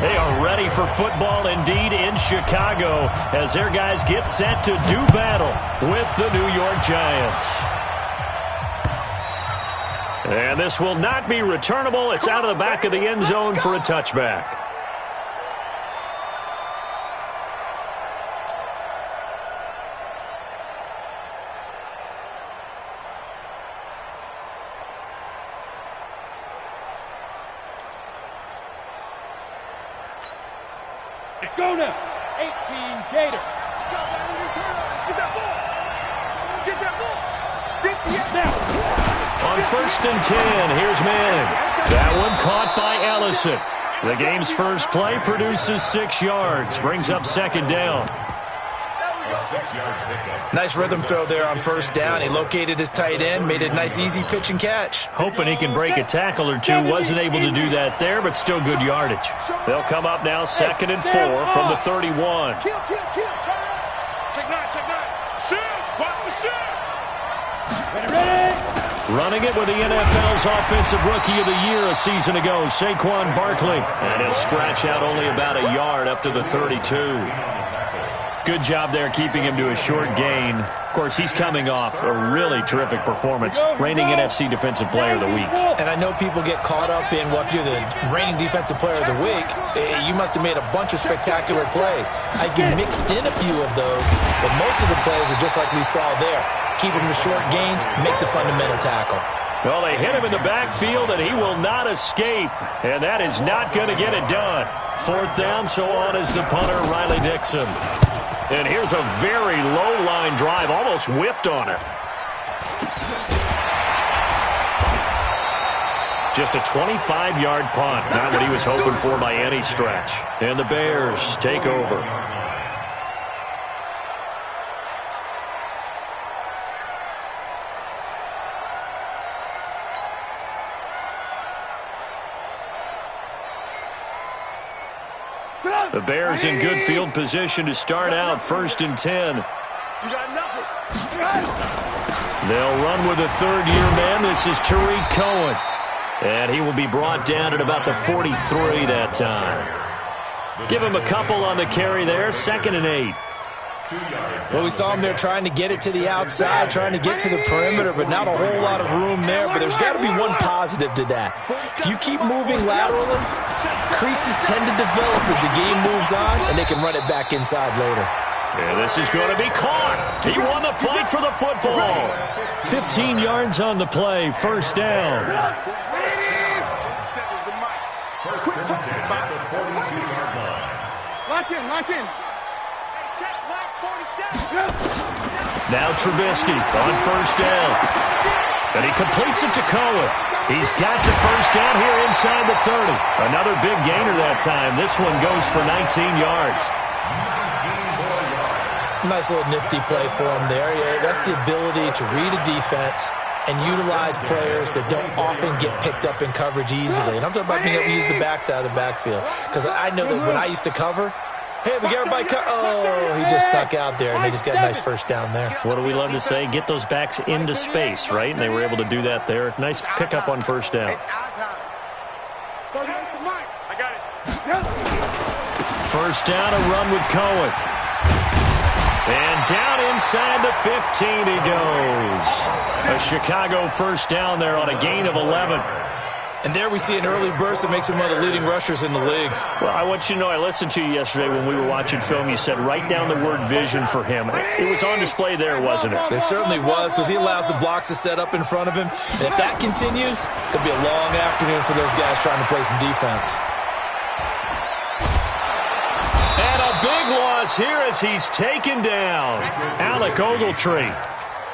They are ready for football indeed in Chicago as their guys get set to do battle with the New York Giants. And this will not be returnable. It's out of the back of the end zone for a touchback. Let's go now. 18 Gator. Get that ball. Get that ball. 58 now. On 1st and 10, here's Manning. That one caught by Ellison. The game's first play produces 6 yards. Brings up 2nd down. Nice rhythm throw there on 1st down. He located his tight end, made a nice easy pitch and catch. Hoping he can break a tackle or two. Wasn't able to do that there, but still good yardage. They'll come up now 2nd and 4 from the 31. Kill. Check 9. Shoot. Watch the shoot. Ready. Running it with the NFL's Offensive Rookie of the Year a season ago, Saquon Barkley. And he'll scratch out only about a yard up to the 32. Good job there keeping him to a short gain. Of course, he's coming off a really terrific performance, reigning NFC Defensive Player of the Week. And I know people get caught up in, well, if you're the reigning Defensive Player of the Week, you must have made a bunch of spectacular plays. I mixed in a few of those, but most of the plays are just like we saw there. Keep him to short gains, make the fundamental tackle. Well, they hit him in the backfield, and he will not escape. And that is not going to get it done. 4th down, so on is the punter, Riley Dixon. And here's a very low-line drive, almost whiffed on it. Just a 25-yard punt, not what he was hoping for by any stretch. And the Bears take over. The Bears in good field position to start out 1st and 10. You got nothing. They'll run with a 3rd-year man. This is Tariq Cohen. And he will be brought down at about the 43 that time. Give him a couple on the carry there. 2nd and 8. Well, we saw him there trying to get it to the outside, trying to get to the perimeter, but not a whole lot of room there. But there's got to be one positive to that. If you keep moving laterally, creases tend to develop as the game moves on, and they can run it back inside later. Yeah, this is going to be caught. He won the fight for the football. 15 yards on the play, 1st down. Lock in. Now Trubisky on 1st down. And he completes it to Cohen. He's got the 1st down here inside the 30. Another big gainer that time. This one goes for 19 yards. Nice little nifty play for him there. Yeah, that's the ability to read a defense and utilize players that don't often get picked up in coverage easily. And I'm talking about being able to use the backs out of the backfield. Because I know that when I used to cover, hey, we got everybody oh, he just stuck out there, and they just got a nice 1st down there. What do we love to say? Get those backs into space, right? And they were able to do that there. Nice pickup on 1st down. I got it. 1st down, a run with Cohen. And down inside the 15 he goes. A Chicago 1st down there on a gain of 11. And there we see an early burst that makes him one of the leading rushers in the league. Well, I want you to know, I listened to you yesterday when we were watching film. You said write down the word vision for him. It was on display there, wasn't it? It certainly was, because he allows the blocks to set up in front of him. And if that continues, it could be a long afternoon for those guys trying to play some defense. And a big loss here as he's taken down. Alec Ogletree.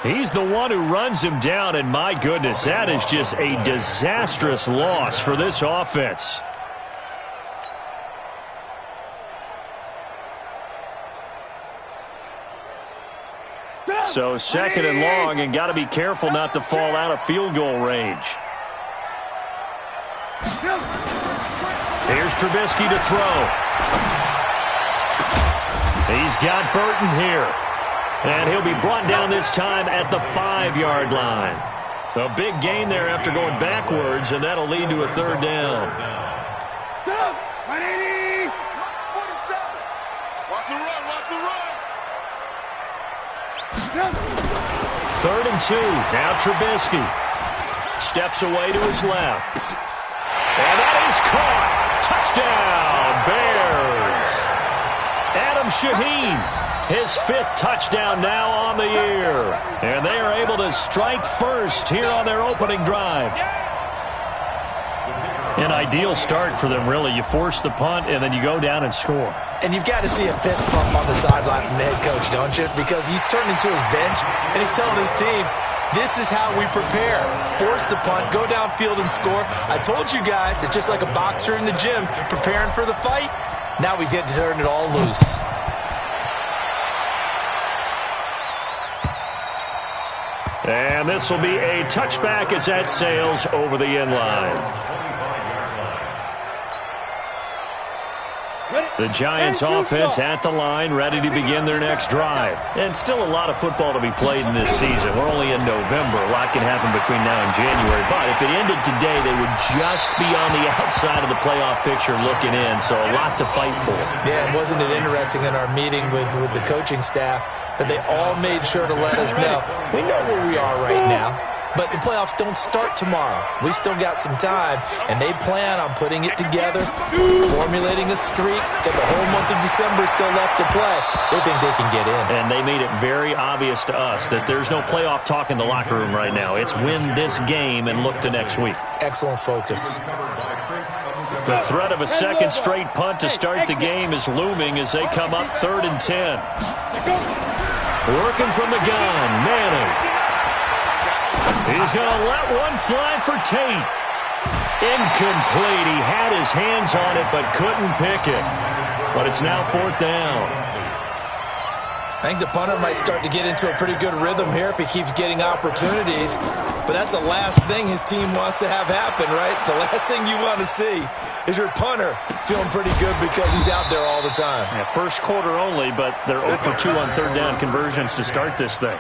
He's the one who runs him down, and my goodness, that is just a disastrous loss for this offense. So 2nd and long, and got to be careful not to fall out of field goal range. Here's Trubisky to throw. He's got Burton here. And he'll be brought down this time at the 5-yard line. A big gain there after going backwards, and that'll lead to a 3rd down. 3rd and 2. Now Trubisky steps away to his left. And that is caught. Touchdown, Bears. Adam Shaheen, his 5th touchdown now on the year. And they are able to strike first here on their opening drive. An ideal start for them, really. You force the punt, and then you go down and score. And you've got to see a fist pump on the sideline from the head coach, don't you? Because he's turning to his bench, and he's telling his team, this is how we prepare. Force the punt, go downfield and score. I told you guys, it's just like a boxer in the gym preparing for the fight. Now we get to turn it all loose. And this will be a touchback as that sails over the end line. The Giants offense at the line, ready to begin their next drive. And still a lot of football to be played in this season. We're only in November. A lot can happen between now and January. But if it ended today, they would just be on the outside of the playoff picture looking in. So a lot to fight for. Yeah, and wasn't it interesting in our meeting with the coaching staff that they all made sure to let us know, we know where we are right now. But the playoffs don't start tomorrow. We still got some time, and they plan on putting it together, formulating a streak, got the whole month of December still left to play. They think they can get in. And they made it very obvious to us that there's no playoff talk in the locker room right now. It's win this game and look to next week. Excellent focus. The threat of a second straight punt to start the game is looming as they come up 3rd and 10. Working from the gun, Manning. He's going to let one fly for Tate. Incomplete. He had his hands on it but couldn't pick it. But it's now 4th down. I think the punter might start to get into a pretty good rhythm here if he keeps getting opportunities. But that's the last thing his team wants to have happen, right? The last thing you want to see is your punter feeling pretty good because he's out there all the time. Yeah, first quarter only, but they're 0 for 2 on 3rd down conversions to start this thing.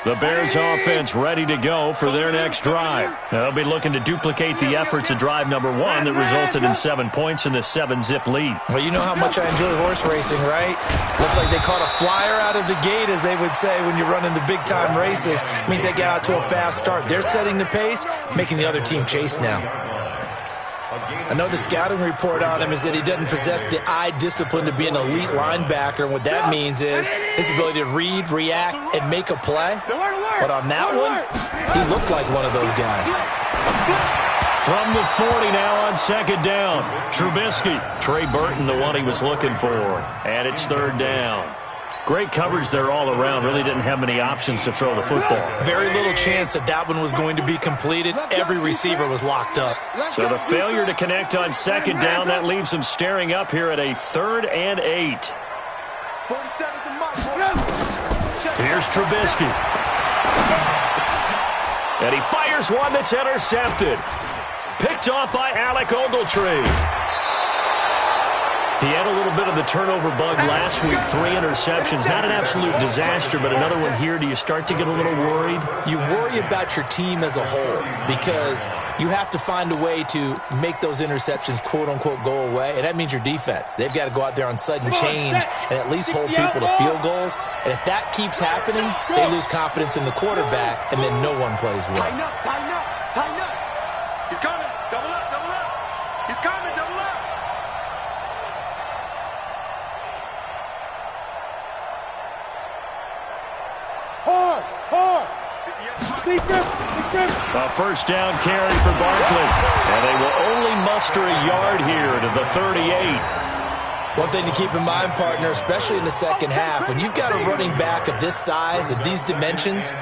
The Bears offense ready to go for their next drive. They'll be looking to duplicate the efforts of drive number 1 that resulted in 7 points in the 7-zip lead. Well, you know how much I enjoy horse racing, right? Looks like they caught a flyer out of the gate, as they would say when you're running the big-time races. It means they get out to a fast start. They're setting the pace, making the other team chase now. I know the scouting report on him is that he doesn't possess the eye discipline to be an elite linebacker, and what that means is his ability to read, react, and make a play. But on that one, he looked like one of those guys. From the 40 now on 2nd down, Trubisky. Trey Burton, the one he was looking for. And it's 3rd down. Great coverage there all around. Really didn't have many options to throw the football. Very little chance that one was going to be completed. Every receiver was locked up. So the failure to connect on 2nd down, that leaves them staring up here at a 3rd and 8. Here's Trubisky. And he fires one that's intercepted. Picked off by Alec Ogletree. He had a little bit of the turnover bug last week, 3 interceptions. Not an absolute disaster, but another one here. Do you start to get a little worried? You worry about your team as a whole because you have to find a way to make those interceptions, quote-unquote, go away, and that means your defense. They've got to go out there on sudden change and at least hold people to field goals, and if that keeps happening, they lose confidence in the quarterback, and then no one plays well. Tighten up, tighten up, tighten up. He's coming. Double up, double up. He's coming, double up. Hard. A first down carry for Barkley. And they will only muster a yard here to the 38. One thing to keep in mind, partner, especially in the second half, when you've got a running back of this size, of these dimensions,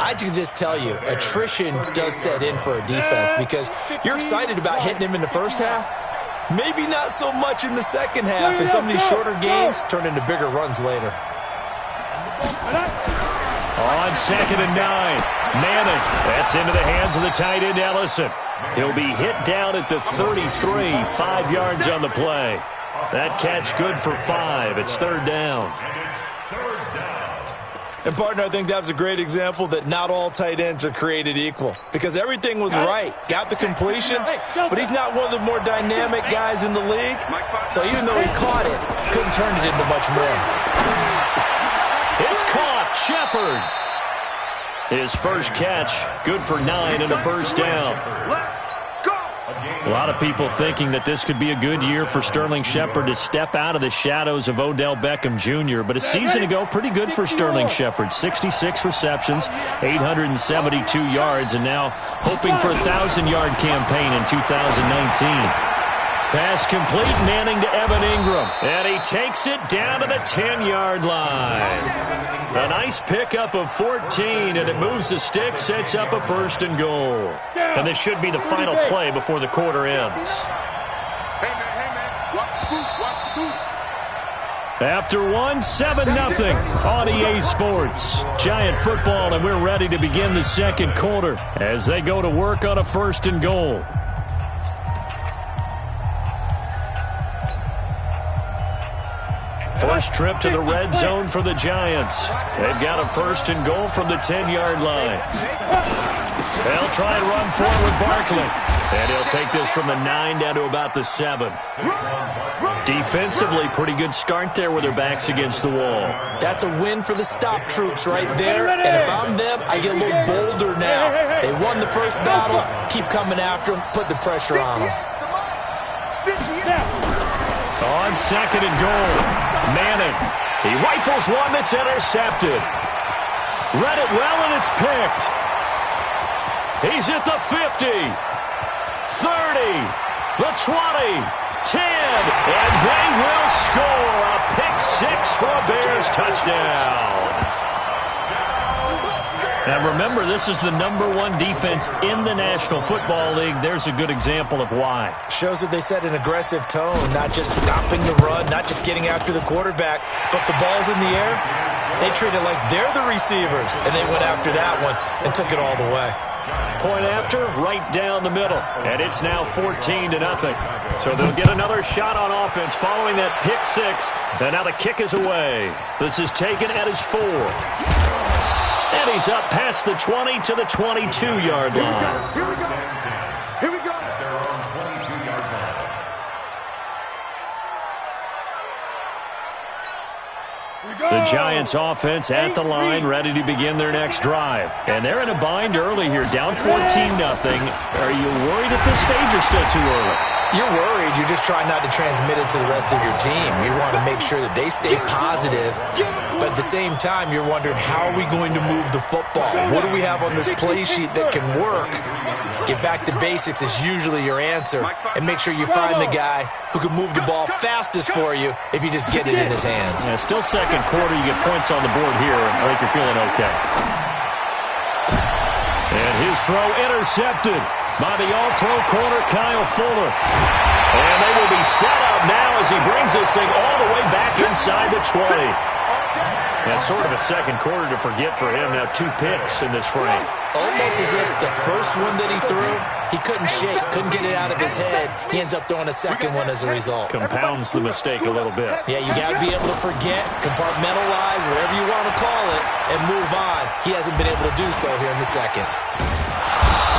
I can just tell you, attrition does set in for a defense because you're excited about hitting him in the first half. Maybe not so much in the second half, and some of these shorter gains turn into bigger runs later. On 2nd and 9, Manning. That's into the hands of the tight end, Ellison. He'll be hit down at the 33, 5 yards on the play. That catch good for 5. It's 3rd down. And, partner, I think that's a great example that not all tight ends are created equal because everything was right. Got the completion, but he's not one of the more dynamic guys in the league. So even though he caught it, couldn't turn it into much more. It's caught. Shepard. His first catch, good for 9 and a first down. A lot of people thinking that this could be a good year for Sterling Shepard to step out of the shadows of Odell Beckham Jr., but a season ago, pretty good for Sterling Shepard. 66 receptions, 872 yards, and now hoping for a 1,000-yard campaign in 2019. Pass complete, Manning to Evan Ingram, and he takes it down to the 10-yard line. A nice pickup of 14, and it moves the stick, sets up a first and goal. And this should be the final play before the quarter ends. After one, 7-0 on EA Sports. Giant football, and we're ready to begin the second quarter as they go to work on a first and goal. First trip to the red zone for the Giants. They've got a first and goal from the 10-yard line. They'll try and run forward Barkley. And he'll take this from the 9 down to about the 7. Defensively, pretty good start there with their backs against the wall. That's a win for the stop troops right there. And if I'm them, I get a little bolder now. They won the first battle. Keep coming after them. Put the pressure on them. On second and goal, Manning. He rifles one that's intercepted. Read it well, and it's picked. He's at the 50, 30, the 20, 10, and they will score a pick six for a Bears touchdown. And remember, this is the #1 defense in the National Football League. There's a good example of why. Shows that they set an aggressive tone, not just stopping the run, not just getting after the quarterback, but the ball's in the air. They treat it like they're the receivers, and they went after that one and took it all the way. Point after, right down the middle. And it's now 14-0. So they'll get another shot on offense following that pick six. And now the kick is away. This is taken at his 4. And he's up past the 20 to the 22-yard line. Here we go. Here we go. The Giants offense at the line, ready to begin their next drive. And they're in a bind early here, down 14-0. Are you worried at this stage or still too early? You're worried. You're just trying not to transmit it to the rest of your team. You want to make sure that they stay positive, but at the same time, you're wondering, how are we going to move the football? What do we have on this play sheet that can work? Get back to basics is usually your answer, and make sure you find the guy who can move the ball fastest for you if you just get it in his hands. Yeah, still second quarter. You get points on the board here. I think you're feeling okay. And his throw intercepted by the all-pro corner, Kyle Fuller. And they will be set up now as he brings this thing all the way back inside the 20. That's sort of a second quarter to forget for him. Now 2 picks in this frame. Almost as if the first one that he threw, he couldn't shake, couldn't get it out of his head. He ends up throwing a second one as a result. Compounds the mistake a little bit. Yeah, you got to be able to forget, compartmentalize, whatever you want to call it, and move on. He hasn't been able to do so here in the second.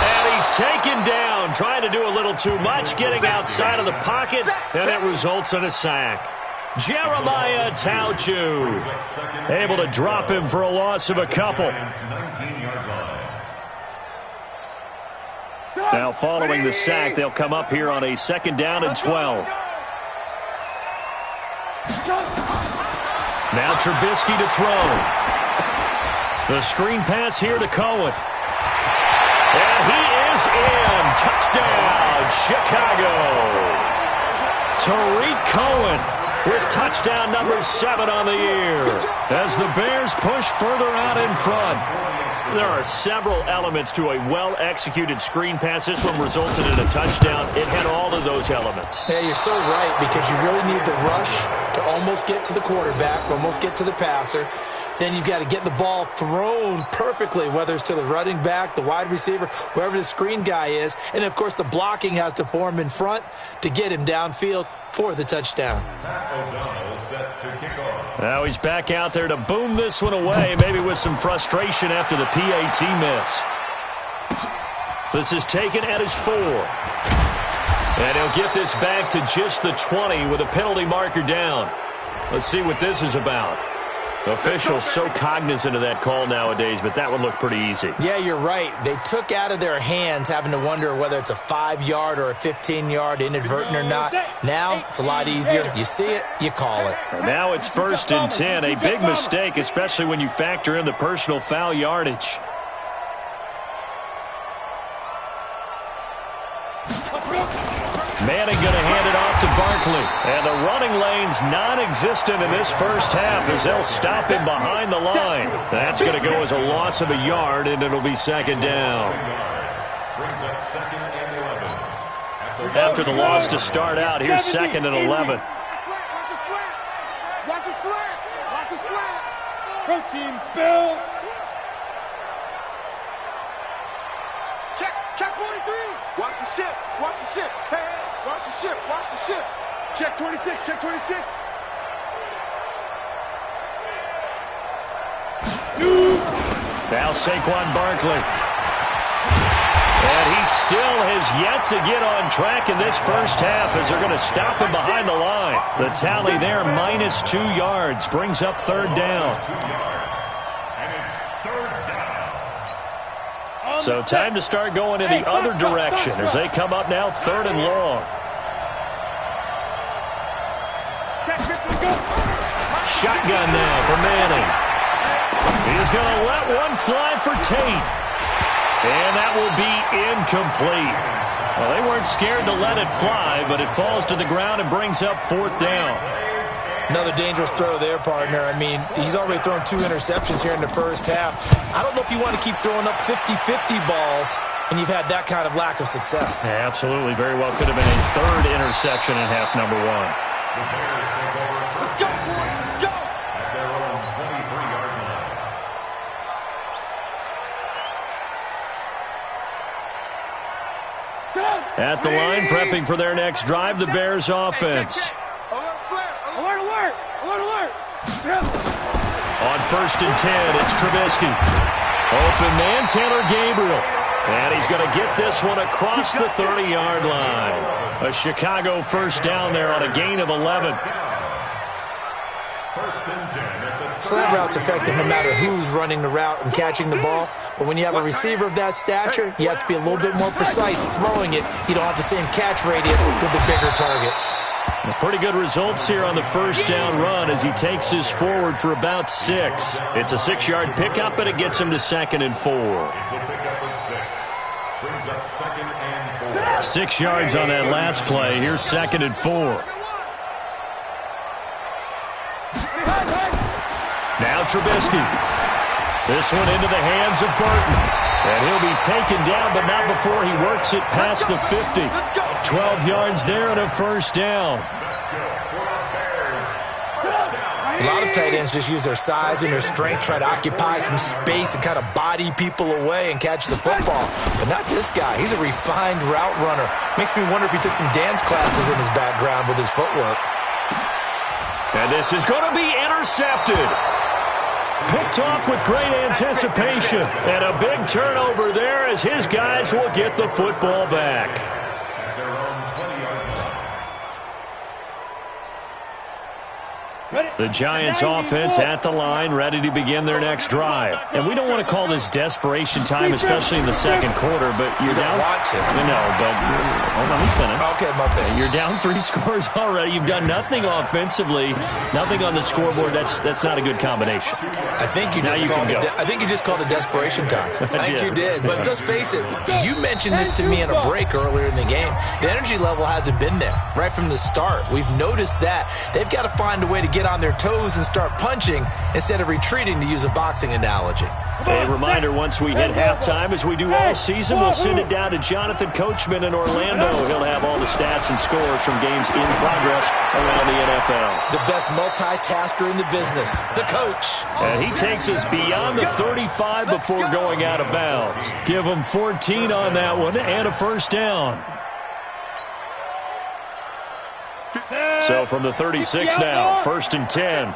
And he's taken down, trying to do a little too much, getting outside of the pocket, and it results in a sack. Jeremiah Tauchu able to drop him for a loss of a couple. Now following the sack, they'll come up here on a 2nd down and 12. Now Trubisky to throw. The screen pass here to Cohen. And he is in. Touchdown, Chicago. Tariq Cohen with touchdown number 7 on the year. As the Bears push further out in front. There are several elements to a well-executed screen pass. This one resulted in a touchdown. It had all of those elements. Yeah, you're so right, because you really need the rush to almost get to the quarterback, almost get to the passer. then you've got to get the ball thrown perfectly, whether it's to the running back, the wide receiver, whoever the screen guy is. And, of course, the blocking has to form in front to get him downfield for the touchdown. Now he's back out there to boom this one away, maybe with some frustration after the PAT miss. This is taken at his 4. And he'll get this back to just the 20 with a penalty marker down. Let's see what this is about. Officials so cognizant of that call nowadays, but that one looked pretty easy. Yeah, you're right. They took out of their hands having to wonder whether it's a 5-yard or a 15-yard, inadvertent or not. Now it's a lot easier. You see it, you call it. And now it's 1st and 10. A big mistake, especially when you factor in the personal foul yardage. Manning going to hand it off to Barkley. And the running lane's non-existent in this first half as they'll stop him behind the line. That's going to go as a loss of a yard, and it'll be 2nd down. After the loss to start out, here's 2nd and 11. Watch his flat. Watch his flat. Watch his flat. Protein spill. Check 43. Watch the ship. Watch the ship. Hey, watch the ship. Watch the ship. Check 26. Check 26. Now Saquon Barkley. And he still has yet to get on track in this first half as they're going to stop him behind the line. The tally there, -2 yards, brings up 3rd down. So time to start going in the other direction as they come up now 3rd and long. Shotgun now for Manning. He's going to let one fly for Tate. And that will be incomplete. Well, they weren't scared to let it fly, but it falls to the ground and brings up 4th down. Another dangerous throw there, partner. I mean, he's already thrown 2 interceptions here in the first half. I don't know if you want to keep throwing up 50-50 balls and you've had that kind of lack of success. Yeah, absolutely. Very well could have been a 3rd interception in half number 1. Let's go, boys. Let's go. At their own 23-yard line. At the line, prepping for their next drive, the Bears offense. Alert, alert, alert, alert. On 1st and 10, it's Trubisky. Open man, Taylor Gabriel. And he's going to get this one across the 30-yard line. A Chicago first down there on a gain of 11. Slant route's effective no matter who's running the route and catching the ball. But when you have a receiver of that stature, you have to be a little bit more precise throwing it. You don't have the same catch radius with the bigger targets. Pretty good results here on the first down run as he takes this forward for about 6. It's a 6-yard pickup, and it gets him to 2nd and 4. It's a pickup of 6. Brings up 2nd and 4. 6 yards on that last play. Here's 2nd and 4. Now Trubisky. This one into the hands of Burton. And he'll be taken down, but not before he works it past the 50. 12 yards there and a first down. A lot of tight ends just use their size and their strength, try to occupy some space and kind of body people away and catch the football. But not this guy. He's a refined route runner. Makes me wonder if he took some dance classes in his background with his footwork. And this is going to be intercepted. Picked off with great anticipation. And a big turnover there as his guys will get the football back. The Giants offense at the line, ready to begin their next drive. And we don't want to call this desperation time, especially in the second quarter, but you're down. Want to. No, but hold on, let me finish. Okay, my bad. You're down 3 scores already. You've done nothing offensively, nothing on the scoreboard. That's not a good combination. I think you just called it desperation time. I think you did. But let's face it, you mentioned this to me in a break earlier in the game. The energy level hasn't been there right from the start. We've noticed that. They've got to find a way to get get on their toes and start punching instead of retreating, to use a boxing analogy. A reminder, once we hit halftime, as we do all season, we'll send it down to Jonathan Coachman in Orlando. He'll have all the stats and scores from games in progress around the NFL. The best multitasker in the business, the coach. And he takes us beyond the 35 before going out of bounds. Give him 14 on that one and a first down. So from the 36 now, 1st and 10.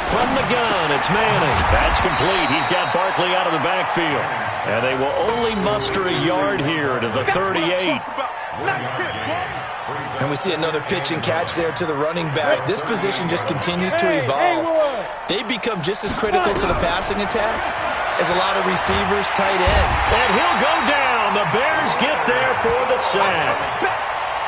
From the gun, it's Manning. That's complete. He's got Barkley out of the backfield. And they will only muster a yard here to the 38. And we see another pitch and catch there to the running back. This position just continues to evolve. They become just as critical to the passing attack as a lot of receivers, tight end. And he'll go down. The Bears get there for the sack.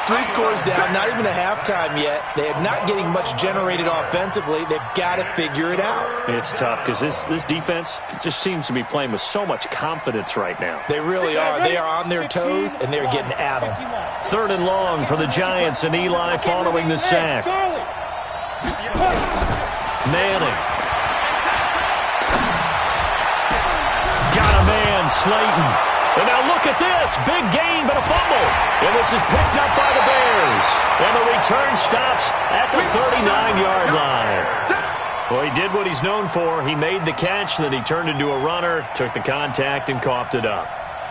3 scores down, not even a halftime yet. They are not getting much generated offensively. They've got to figure it out. It's tough because this defense just seems to be playing with so much confidence right now. They really are. They are on their toes, and they're getting at them. 3rd and long for the Giants, and Eli following the sack. Manning. Got a man, Slayton. And now look at this. Big gain, but a fumble. And this is picked up by the Bears. And the return stops at the 39-yard line. Well, he did what he's known for. He made the catch, then he turned into a runner, took the contact, and coughed it up.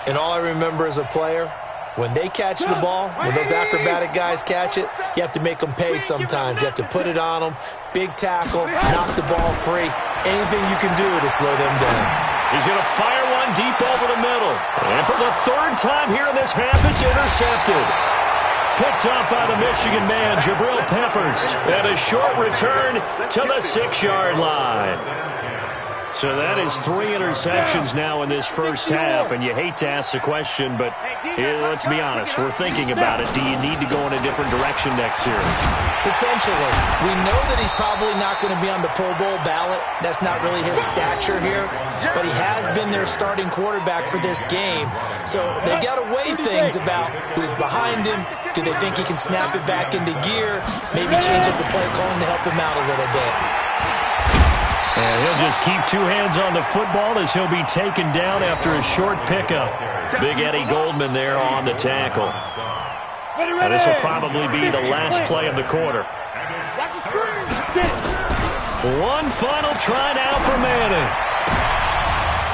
And all I remember as a player, when they catch the ball, when those acrobatic guys catch it, you have to make them pay sometimes. You have to put it on them, big tackle, knock the ball free. Anything you can do to slow them down. He's going to fire one deep over the middle. And for the 3rd time here in this half, it's intercepted. Picked up by the Michigan man, Jabril Peppers. And a short return to the 6-yard line. So that is 3 interceptions now in this first half, and you hate to ask the question, but let's be honest, we're thinking about it. Do you need to go in a different direction next year? Potentially. We know that he's probably not going to be on the Pro Bowl ballot. That's not really his stature here, but he has been their starting quarterback for this game. So they've got to weigh things about who's behind him. Do they think he can snap it back into gear? Maybe change up the play calling to help him out a little bit. And he'll just keep 2 hands on the football as he'll be taken down after a short pickup. Big Eddie Goldman there on the tackle. And this will probably be the last play of the quarter. One final try now for Manning.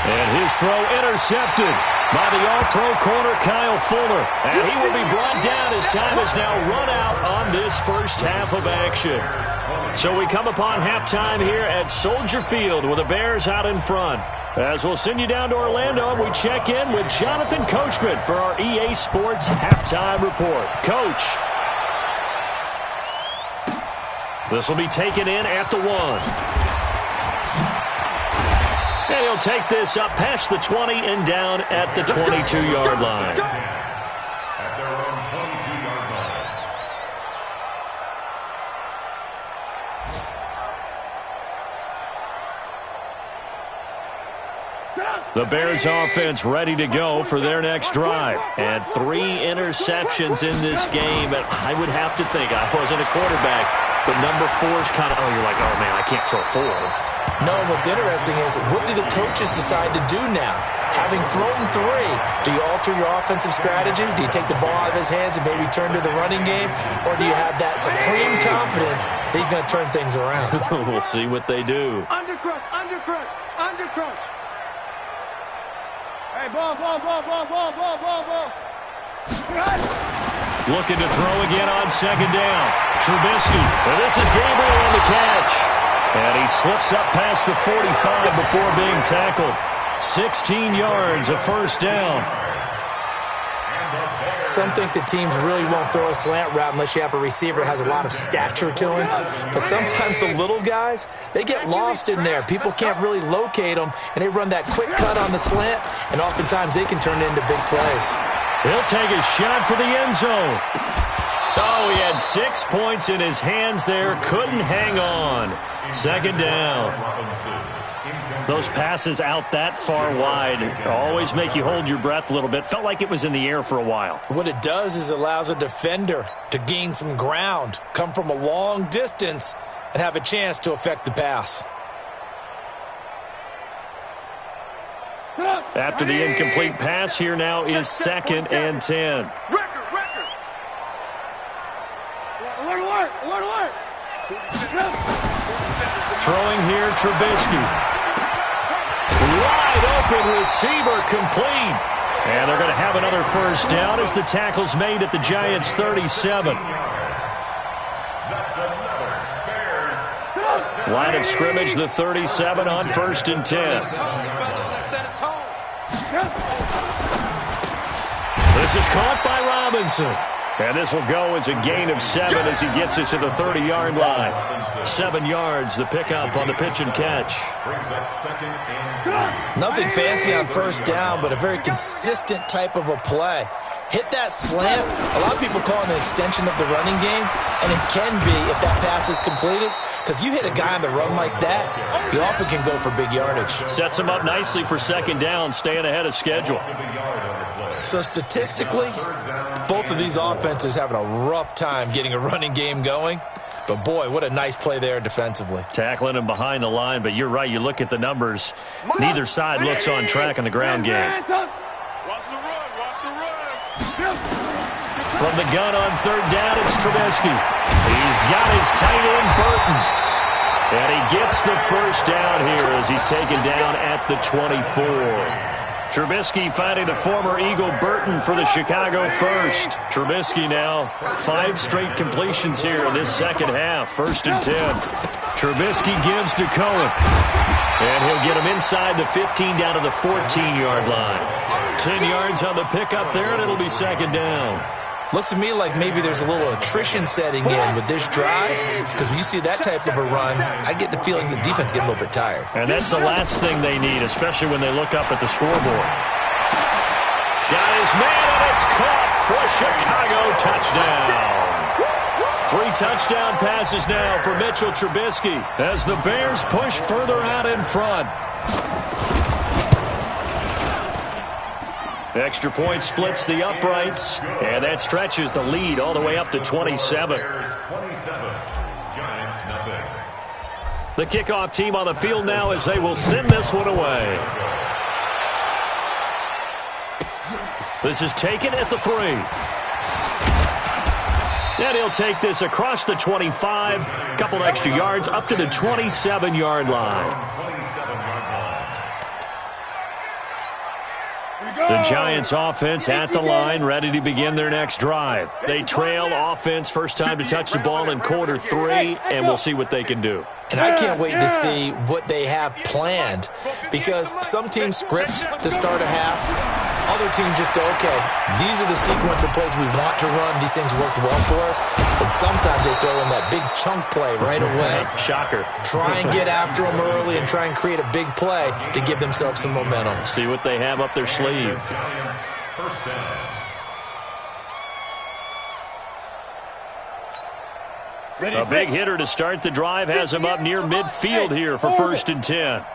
And his throw intercepted by the All-Pro corner, Kyle Fuller. And he will be brought down as time has now run out on this first half of action. So we come upon halftime here at Soldier Field with the Bears out in front. As we'll send you down to Orlando, and we check in with Jonathan Coachman for our EA Sports Halftime Report. Coach. This will be taken in at the 1. And he'll take this up past the 20 and down at the 22-yard line. At their own 22-yard line. The Bears offense ready to go for their next drive. And 3 interceptions in this game. And I would have to think, I wasn't a quarterback, but number 4 is kind of, you're like, oh, man, I can't throw 4. No, what's interesting is, what do the coaches decide to do now? Having thrown 3, do you alter your offensive strategy? Do you take the ball out of his hands and maybe turn to the running game? Or do you have that supreme confidence that he's going to turn things around? We'll see what they do. Undercrush, undercrush, undercrush. Hey, ball. Looking to throw again on 2nd down. Trubisky. And this is Gabriel on the catch. And he slips up past the 45 before being tackled. 16 yards, a first down. Some think the teams really won't throw a slant route unless you have a receiver that has a lot of stature to him. But sometimes the little guys, they get lost in there. People can't really locate them, and they run that quick cut on the slant, and oftentimes they can turn it into big plays. He'll take a shot for the end zone. Oh, he had 6 points in his hands there. Couldn't hang on. 2nd down. Those passes out that far wide always make you hold your breath a little bit. Felt like it was in the air for a while. What it does is allows a defender to gain some ground, come from a long distance, and have a chance to affect the pass. After the incomplete pass, here now is 2nd and 10. Throwing here, Trubisky. Wide open receiver, complete. And they're going to have another first down as the tackle's made at the Giants' 37. Line of scrimmage, the 37 on 1st and 10. This is caught by Robinson. And this will go as a gain of 7 as he gets it to the 30-yard line. 7 yards, the pickup on the pitch and catch. Nothing fancy on first down, but a very consistent type of a play. Hit that slant. A lot of people call it an extension of the running game, and it can be if that pass is completed, because you hit a guy on the run like that, you often can go for big yardage. Sets him up nicely for 2nd down, staying ahead of schedule. So statistically, both of these offenses having a rough time getting a running game going. But, boy, what a nice play there defensively. Tackling him behind the line, but you're right. You look at the numbers. Neither side looks on track in the ground game. Watch the run. Watch the run. From the gun on 3rd down, it's Trubisky. He's got his tight end, Burton. And he gets the first down here as he's taken down at the 24. Trubisky finding the former Eagle Burton for the Chicago first. Trubisky now 5 straight completions here in this second half. 1st and 10. Trubisky gives to Cohen. And he'll get him inside the 15 down to the 14-yard line. 10 yards on the pickup there, and it'll be 2nd down. Looks to me like maybe there's a little attrition setting in with this drive, because when you see that type of a run, I get the feeling the defense getting a little bit tired. And that's the last thing they need, especially when they look up at the scoreboard. Got his man, and it's caught for a Chicago touchdown. 3 touchdown passes now for Mitchell Trubisky as the Bears push further out in front. Extra point splits the uprights, and that stretches the lead all the way up to 27. The kickoff team on the field now as they will send this one away. This is taken at the 3. And he'll take this across the 25, couple extra yards up to the 27-yard line. The Giants offense at the line, ready to begin their next drive. They trail offense, first time to touch the ball in quarter 3, and we'll see what they can do. And I can't wait to see what they have planned, because some teams script to start a half. Other teams just go, okay, these are the sequence of plays we want to run. These things worked well for us. And sometimes they throw in that big chunk play right away. Shocker. Try and get after them early and try and create a big play to give themselves some momentum. See what they have up their sleeve. A big hitter to start the drive has him up near midfield here for 1st and 10.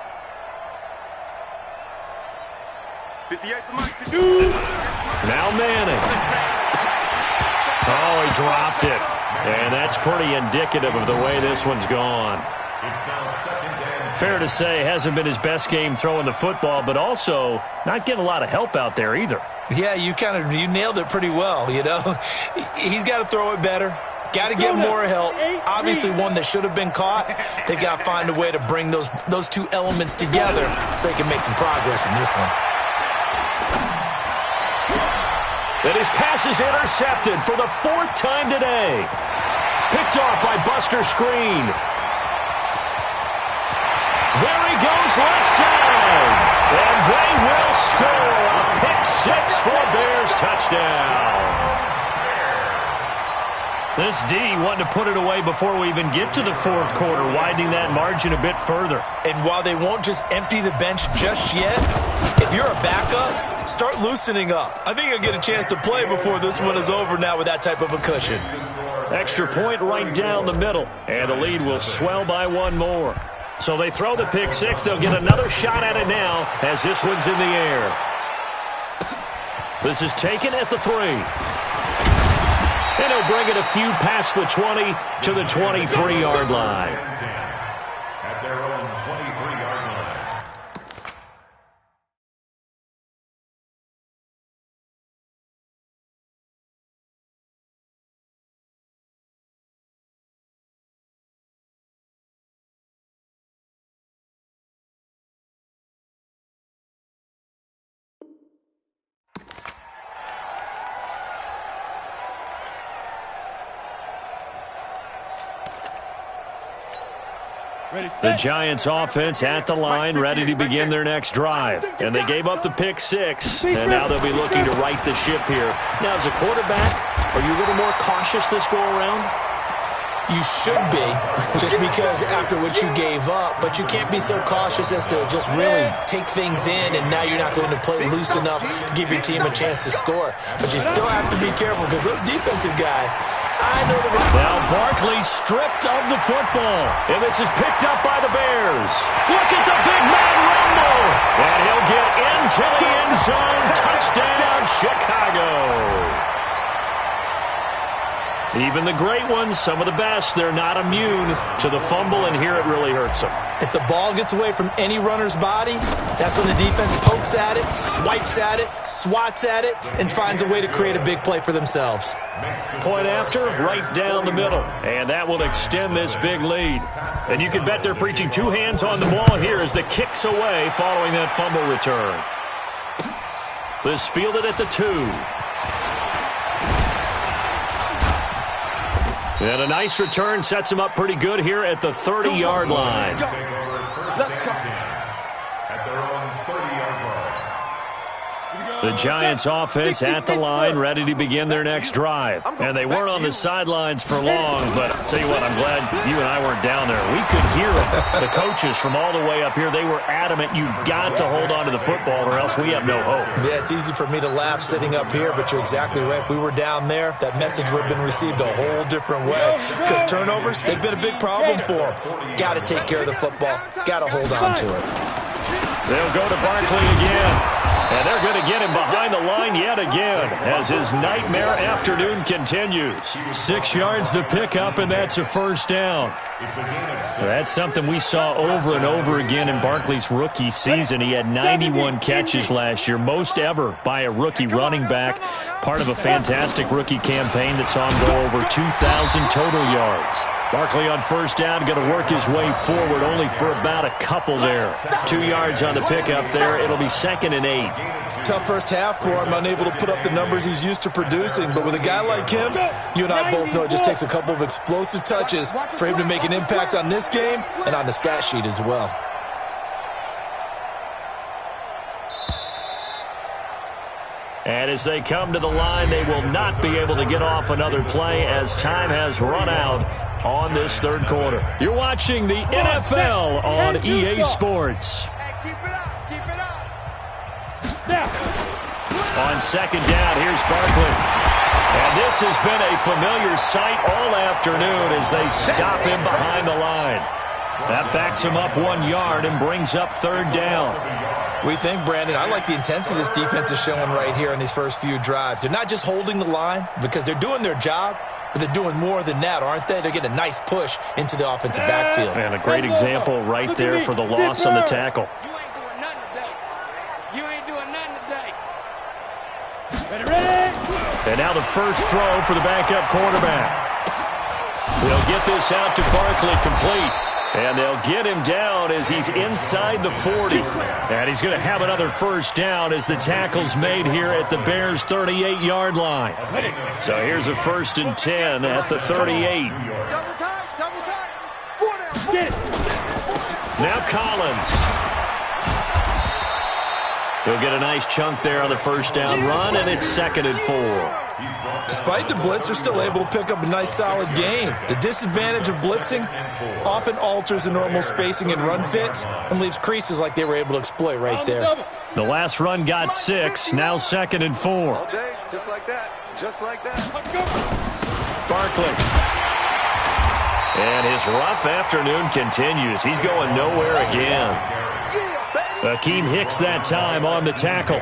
58 to Mike. Now Manning. Oh, he dropped it. And that's pretty indicative of the way this one's gone. Fair to say, hasn't been his best game throwing the football, but also not getting a lot of help out there either. Yeah, you nailed it pretty well, you know. He's got to throw it better. Got to get more help. Obviously one that should have been caught. They got to find a way to bring those two elements together so they can make some progress in this one. And his pass is intercepted for the 4th time today. Picked off by Buster Screen. There he goes left side. And they will score a pick-6 for a Bears touchdown. This D wanting to put it away before we even get to the 4th quarter, widening that margin a bit further. And while they won't just empty the bench just yet, if you're a backup, start loosening up. I think you'll get a chance to play before this one is over now with that type of a cushion. Extra point right down the middle, and the lead will swell by 1 more. So they throw the pick six. They'll get another shot at it now as this one's in the air. This is taken at the 3. And he'll bring it a few past the 20 to the 23-yard line. At their own 23-yard line. The Giants offense at the line, ready to begin their next drive. And they gave up the pick six, and now they'll be looking to right the ship here. Now, as a quarterback, are you a little more cautious this go-around? You should be, just because after what you gave up, but you can't be so cautious as to just really take things in, and now you're not going to play loose enough to give your team a chance to score. But you still have to be careful because those defensive guys, I know they're going to... Now Barkley stripped of the football, and this is picked up by the Bears. Look at the big man rumble, and he'll get into the end zone. Touchdown, Chicago. Even the great ones, some of the best, they're not immune to the fumble, and here it really hurts them. If the ball gets away from any runner's body, that's when the defense pokes at it, swipes at it, swats at it, and finds a way to create a big play for themselves. Point after, right down the middle, and that will extend this big lead. And you can bet they're preaching two hands on the ball here as the kick's away following that fumble return. This fielded at the 2. And a nice return sets him up pretty good here at the 30-yard line. Let's go. At their own 30-yard line. The Giants offense at the line, ready to begin their next drive. And they weren't on the sidelines for long, but I'll tell you what, I'm glad you and I weren't down there. We could hear the coaches from all the way up here. They were adamant, you've got to hold on to the football or else we have no hope. Yeah, it's easy for me to laugh sitting up here, but you're exactly right. If we were down there, that message would have been received a whole different way. Because turnovers, they've been a big problem for them. Got to take care of the football. Got to hold on to it. They'll go to Barkley again. And they're going to get him behind the line yet again as his nightmare afternoon continues. 6 yards the pickup, and that's a first down. That's something we saw over and over again in Barkley's rookie season. He had 91 catches last year, most ever by a rookie running back. Part of a fantastic rookie campaign that saw him go over 2,000 total yards. Barkley on first down, going to work his way forward, only for about a couple there. 2 yards on the pickup there. It'll be 2nd and 8. Tough first half for him, unable to put up the numbers he's used to producing. But with a guy like him, you and I both know it just takes a couple of explosive touches for him to make an impact on this game and on the stat sheet as well. And as they come to the line, they will not be able to get off another play as time has run out on this third quarter. You're watching the NFL on EA Sports. Keep it up. Keep it up. On second down, here's Barkley. And this has been a familiar sight all afternoon as they stop him behind the line. That backs him up 1 yard and brings up third down. We think, Brandon, I like the intensity this defense is showing right here in these first few drives. They're not just holding the line because they're doing their job, but they're doing more than that, aren't they? They're getting a nice push into the offensive backfield. And a great example right there for the loss on the tackle. You ain't doing nothing today. You ain't doing nothing today. Ready? And now the first throw for the backup quarterback. They'll get this out to Barkley complete. And they'll get him down as he's inside the 40. And he's going to have another first down as the tackle's made here at the Bears' 38-yard line. So here's a 1st and 10 at the 38. Double tight. 4 down. Now Collins. He'll get a nice chunk there on the first down run, and it's 2nd and 4. Despite the blitz, they're still able to pick up a nice, solid gain. The disadvantage of blitzing often alters the normal spacing and run fits and leaves creases like they were able to exploit right there. The last run got 6, now 2nd and 4. All day, just like that. Just like that. Barkley. And his rough afternoon continues. He's going nowhere again. Akeem Hicks that time on the tackle.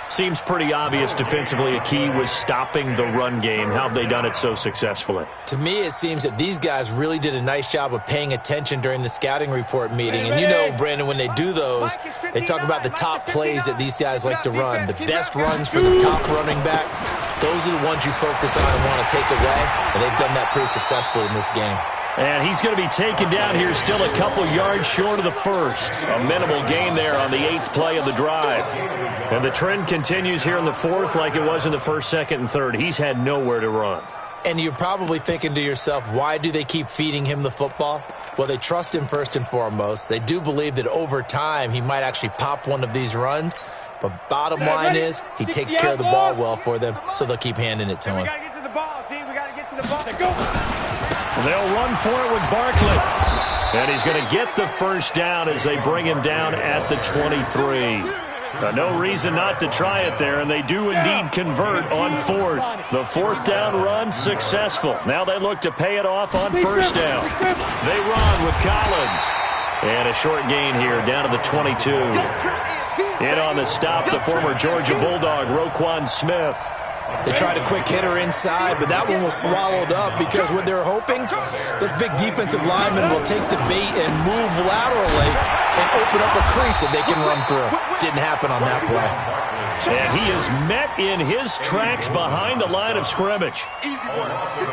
Seems pretty obvious defensively a key was stopping the run game. How have they done it so successfully? To me, it seems that these guys really did a nice job of paying attention during the scouting report meeting. And you know, Brandon, when they do those, they talk about the top plays that these guys like to run. The best runs for the top running back, those are the ones you focus on and want to take away. And they've done that pretty successfully in this game. And he's going to be taken down here still a couple yards short of the first. A minimal gain there on the 8th play of the drive. And the trend continues here in the 4th like it was in the 1st, 2nd, and 3rd. He's had nowhere to run. And you're probably thinking to yourself, why do they keep feeding him the football? Well, they trust him first and foremost. They do believe that over time he might actually pop one of these runs. But bottom line is he takes care of the ball well for them, so they'll keep handing it to him. We got to get to the ball, team. We got to get to the ball. Go. They'll run for it with Barkley. And he's going to get the first down as they bring him down at the 23. No reason not to try it there, and they do indeed convert on 4th. The 4th down run successful. Now they look to pay it off on 1st down. They run with Collins. And a short gain here down to the 22. In on the stop, the former Georgia Bulldog, Roquan Smith. They tried a quick hitter inside, but that one was swallowed up because what they're hoping, this big defensive lineman will take the bait and move laterally and open up a crease that they can run through. Didn't happen on that play. And he is met in his tracks behind the line of scrimmage.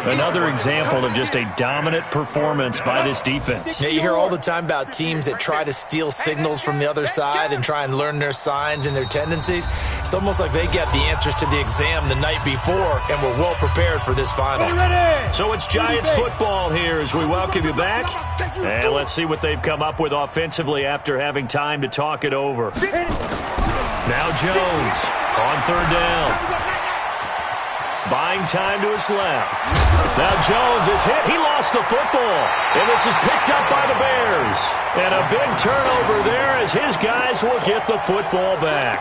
Another example of just a dominant performance by this defense. Yeah, you hear all the time about teams that try to steal signals from the other side and try and learn their signs and their tendencies. It's almost like they get the answers to the exam the night before and were well prepared for this final. So it's Giants football here as we welcome you back. And let's see what they've come up with offensively after having time to talk it over. Now Jones on 3rd down. Buying time to his left. Now Jones is hit. He lost the football. And this is picked up by the Bears. And a big turnover there as his guys will get the football back.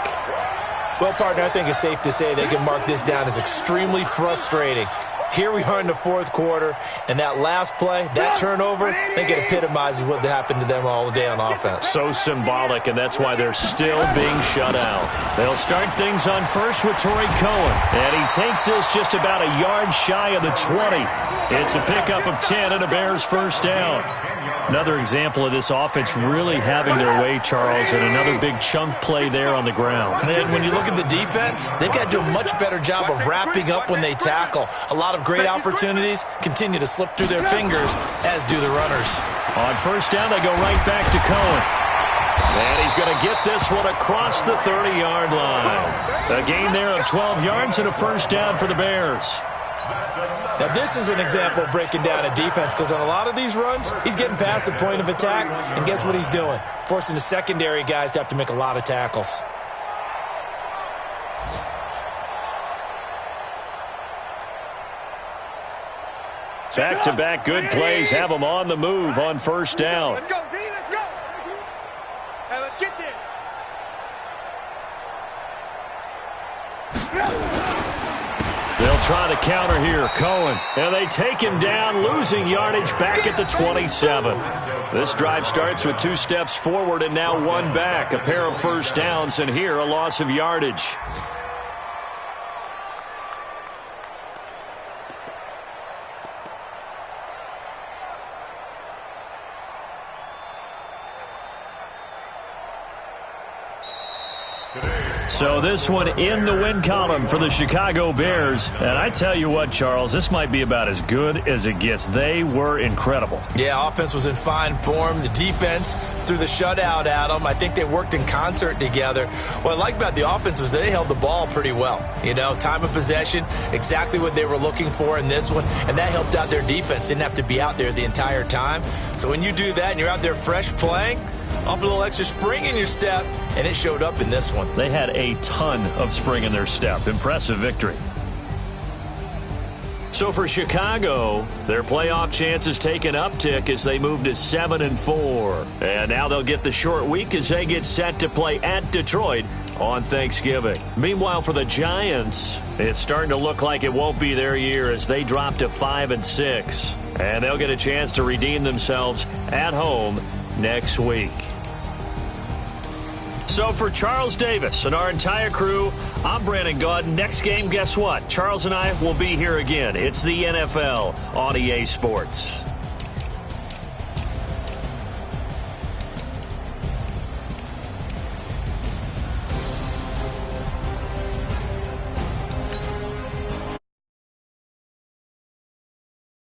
Well, partner, I think it's safe to say they can mark this down as extremely frustrating. Here we are in the 4th quarter, and that last play, that turnover, I think it epitomizes what happened to them all day on offense. So symbolic, and that's why they're still being shut out. They'll start things on 1st with Torrey Cohen, and he takes this just about a yard shy of the 20. It's a pickup of 10 and a Bears first down. Another example of this offense really having their way, Charles, and another big chunk play there on the ground. And when you look at the defense, they've got to do a much better job of wrapping up when they tackle. A lot of great opportunities continue to slip through their fingers, as do the runners. On 1st down, they go right back to Cohen. And he's going to get this one across the 30-yard line. A gain there of 12 yards and a first down for the Bears. Now, this is an example of breaking down a defense because on a lot of these runs, he's getting past the point of attack, and guess what he's doing? Forcing the secondary guys to have to make a lot of tackles. Back-to-back good plays have them on the move on 1st down. Let's go, D, let's go. Hey, let's get this. They'll try to counter here, Cohen. And they take him down, losing yardage back at the 27. This drive starts with 2 steps forward and now 1 back. A pair of first downs, and here a loss of yardage. So this one in the win column for the Chicago Bears. And I tell you what, Charles, this might be about as good as it gets. They were incredible. Yeah, offense was in fine form. The defense threw the shutout at them. I think they worked in concert together. What I like about the offense was they held the ball pretty well. You know, time of possession, exactly what they were looking for in this one. And that helped out their defense. Didn't have to be out there the entire time. So when you do that and you're out there fresh playing, up a little extra spring in your step, and it showed up in this one. They had a ton of spring in their step. Impressive victory. So for Chicago, their playoff chances take an uptick as they move to 7-4. And now they'll get the short week as they get set to play at Detroit on Thanksgiving. Meanwhile, for the Giants, it's starting to look like it won't be their year as they drop to 5-6. And they'll get a chance to redeem themselves at home next week. So for Charles Davis and our entire crew, I'm Brandon Gaud. Next game, guess what? Charles and I will be here again. It's the NFL on EA Sports.